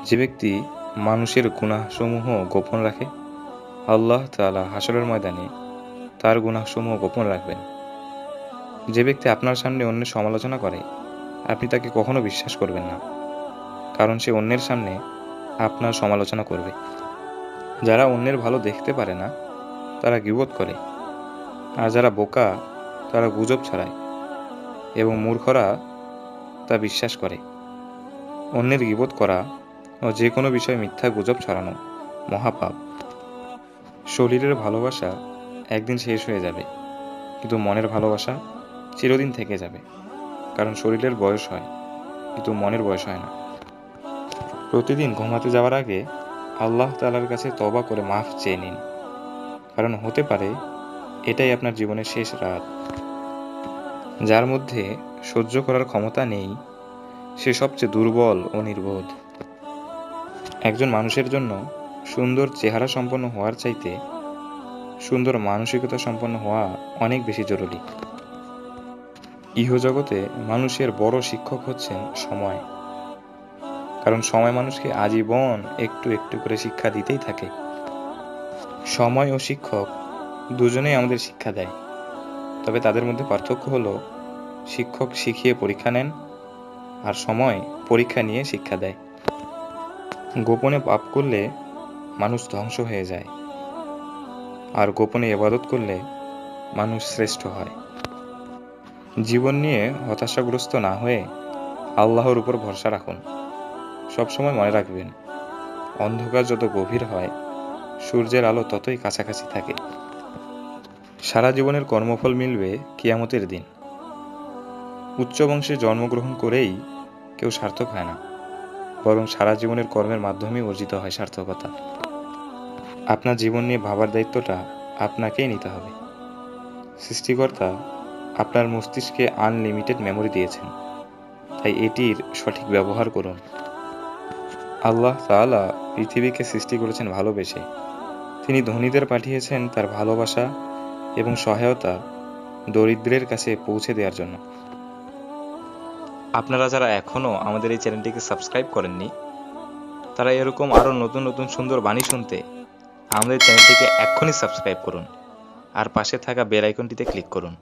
যে ব্যক্তি মানুষের গুনাহসমূহ গোপন রাখে, আল্লাহ তাআলা হাশরের ময়দানে তার গুনাহসমূহ গোপন রাখবেন। যে ব্যক্তি আপনার সামনে অন্যের সমালোচনা করে, আপনি তাকে কখনো বিশ্বাস করবেন না, কারণ সে অন্যের সামনে আপনার সমালোচনা করবে। যারা অন্যের ভালো দেখতে পারে না, তারা গীবত করে, আর যারা বোকা তারা গুজব ছড়ায়, এবং মূর্খরা তা বিশ্বাস করে। অন্যের গীবত করা ও যে কোনো বিষয়ে মিথ্যা গুজব ছড়ানো মহাপাপ। শরীরের ভালোবাসা একদিন শেষ হয়ে যাবে, কিন্তু মনের ভালোবাসা চিরদিন থেকে যাবে। কারণ শরীরের বয়স হয়, কিন্তু মনের বয়স হয় না। প্রতিদিন ঘুমাতে যাওয়ার আগে আল্লাহ তাআলার কাছে তওবা করে মাফ চেয়ে নিন, কারণ হতে পারে এটাই আপনার জীবনের শেষ রাত। যার মধ্যে সহ্য করার ক্ষমতা নেই, সে সবচেয়ে দুর্বল ও নির্বোধ। একজন মানুষের জন্য সুন্দর চেহারা সম্পন্ন হওয়ার চাইতে সুন্দর মানসিকতা সম্পন্ন হওয়া অনেক বেশি জরুরি। ইহজগতে মানুষের বড় শিক্ষক হচ্ছেন সময়, কারণ সময় মানুষকে আজীবন একটু একটু করে শিক্ষা দিতেই থাকে। সময় ও শিক্ষক দুজনেই আমাদের শিক্ষা দেয়, তবে তাদের মধ্যে পার্থক্য হলো শিক্ষক শিখিয়ে পরীক্ষা নেন, আর সময় পরীক্ষা নিয়ে শিক্ষা দেয়। গোপনে পাপ করলে মানুষ ধ্বংস হয়ে যায়, আর গোপনে ইবাদত করলে মানুষ শ্রেষ্ঠ হয়। জীবন নিয়ে হতাশাগ্রস্ত না হয়ে আল্লাহর উপর ভরসা রাখুন। সবসময় মনে রাখবেন, অন্ধকার যত গভীর হয়, সূর্যের আলো ততই কাছাকাছি থাকে। সারা জীবনের কর্মফল মিলবে কিয়ামতের দিন। উচ্চ বংশে জন্মগ্রহণ করেই কেউ সার্থক হয় না, বরং সারা জীবনের কর্মের মাধ্যমেই অর্জিত হয় সার্থকতা। আপনার জীবন নিয়ে ভাবার দায়িত্বটা আপনাকেই নিতে হবে। সৃষ্টিকর্তা আপনার মস্তিষ্কে আনলিমিটেড মেমোরি দিয়েছেন, তাই এটির সঠিক ব্যবহার করুন। আল্লাহ তাআলা পৃথিবীকে সৃষ্টি করেছেন ভালোবেসে। তিনি ধনীদের পাঠিয়েছেন তার ভালোবাসা এবং সহায়তা দরিদ্রের কাছে পৌঁছে দেওয়ার জন্য। আপনারা যারা এখনও আমাদের এই চ্যানেলটিকে সাবস্ক্রাইব করেননি, তারা এরকম আরও নতুন নতুন সুন্দর বাণী শুনতে আমাদের চ্যানেলটিকে এক্ষুনি সাবস্ক্রাইব করুন, আর পাশে থাকা বেল আইকনটিতে ক্লিক করুন।